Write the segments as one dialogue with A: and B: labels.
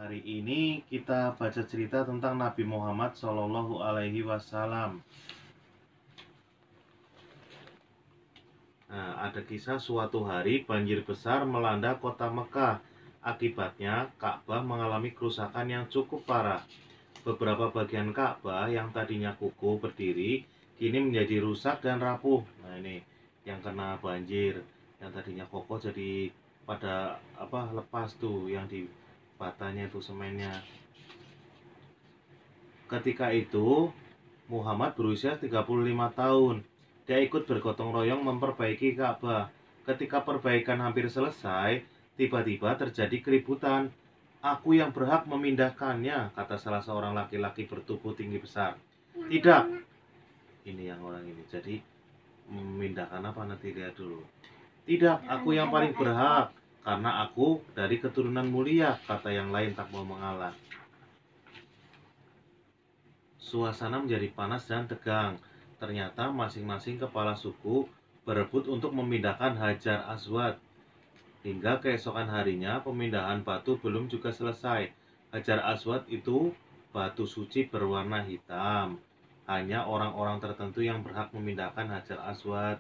A: Hari ini kita baca cerita tentang Nabi Muhammad Shallallahu Alaihi Wasallam. Ada kisah suatu hari banjir besar melanda kota Mekah. Akibatnya Ka'bah mengalami kerusakan yang cukup parah. Beberapa bagian Ka'bah yang tadinya kokoh berdiri kini menjadi rusak dan rapuh. Nah, ini yang kena banjir, yang tadinya kokoh jadi pada lepas tuh, yang di batanya itu semennya. Ketika itu Muhammad berusia 35 tahun. Dia ikut bergotong royong memperbaiki Ka'bah. Ketika perbaikan hampir selesai, tiba-tiba terjadi keributan. "Aku yang berhak memindahkannya," kata salah seorang laki-laki bertubuh tinggi besar. "Tidak." Ini yang orang ini. Jadi memindahkan apa, nanti lihat dulu. "Tidak, aku yang paling berhak, karena aku dari keturunan mulia," kata yang lain tak mau mengalah. Suasana menjadi panas dan tegang. Ternyata masing-masing kepala suku berebut untuk memindahkan Hajar Aswad. Hingga keesokan harinya pemindahan batu belum juga selesai. Hajar Aswad itu batu suci berwarna hitam. Hanya orang-orang tertentu yang berhak memindahkan Hajar Aswad.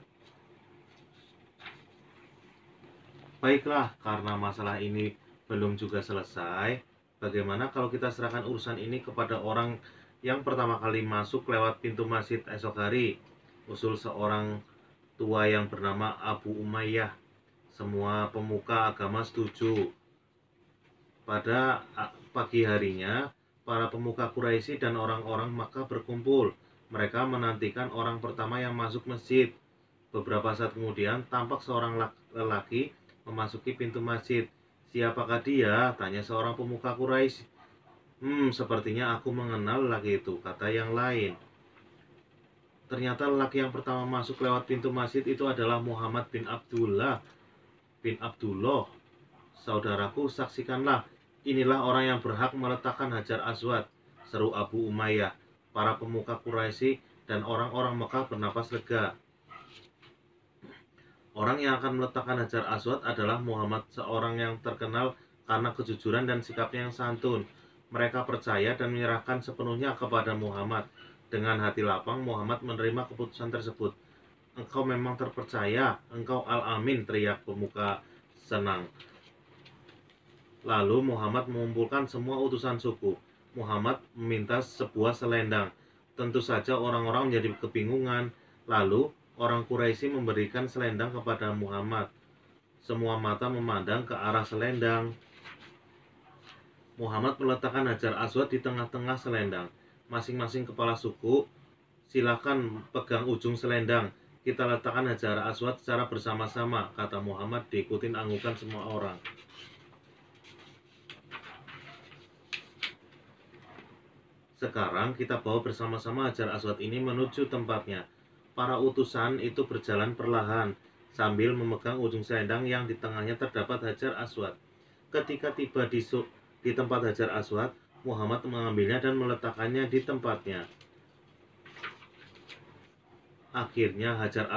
A: Baiklah, karena masalah ini belum juga selesai, bagaimana kalau kita serahkan urusan ini kepada orang yang pertama kali masuk lewat pintu masjid esok hari? Usul seorang tua yang bernama Abu Umayyah. Semua pemuka agama setuju. Pada pagi harinya, para pemuka Quraisy dan orang-orang Makkah berkumpul. Mereka menantikan orang pertama yang masuk masjid. Beberapa saat kemudian, tampak seorang lelaki memasuki pintu masjid. "Siapakah dia?" tanya seorang pemuka Quraisy. Sepertinya aku mengenal lelaki itu," kata yang lain. Ternyata lelaki yang pertama masuk lewat pintu masjid itu adalah Muhammad bin Abdullah. "Saudaraku, saksikanlah, inilah orang yang berhak meletakkan Hajar Aswad," seru Abu Umayyah. Para pemuka Quraisy dan orang-orang Mekah bernapas lega. Orang yang akan meletakkan Hajar Aswad adalah Muhammad, seorang yang terkenal karena kejujuran dan sikapnya yang santun. Mereka percaya dan menyerahkan sepenuhnya kepada Muhammad. Dengan hati lapang, Muhammad menerima keputusan tersebut. "Engkau memang terpercaya, engkau Al-Amin," teriak pemuka senang. Lalu Muhammad mengumpulkan semua utusan suku. Muhammad meminta sebuah selendang. Tentu saja orang-orang menjadi kebingungan. Lalu orang Quraisy memberikan selendang kepada Muhammad. Semua mata memandang ke arah selendang. Muhammad meletakkan Hajar Aswad di tengah-tengah selendang. "Masing-masing kepala suku, silakan pegang ujung selendang. Kita letakkan Hajar Aswad secara bersama-sama," kata Muhammad, diikuti anggukan semua orang. "Sekarang kita bawa bersama-sama Hajar Aswad ini menuju tempatnya." Para utusan itu berjalan perlahan sambil memegang ujung selendang yang di tengahnya terdapat Hajar Aswad. Ketika tiba di tempat Hajar Aswad, Muhammad mengambilnya dan meletakkannya di tempatnya. Akhirnya Hajar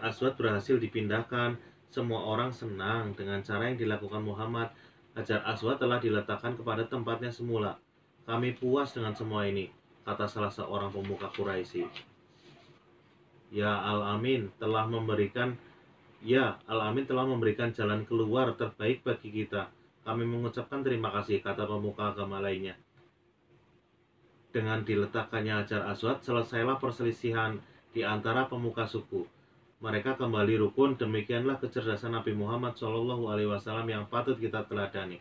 A: Aswad berhasil dipindahkan. Semua orang senang dengan cara yang dilakukan Muhammad. Hajar Aswad telah diletakkan kepada tempatnya semula. "Kami puas dengan semua ini," kata salah seorang pemuka Quraisy. Al-Amin telah memberikan jalan keluar terbaik bagi kita. Kami mengucapkan terima kasih," kata pemuka agama lainnya. Dengan diletakkannya Hajar Aswad, selesailah perselisihan di antara pemuka suku. Mereka kembali rukun. Demikianlah kecerdasan Nabi Muhammad SAW yang patut kita teladani.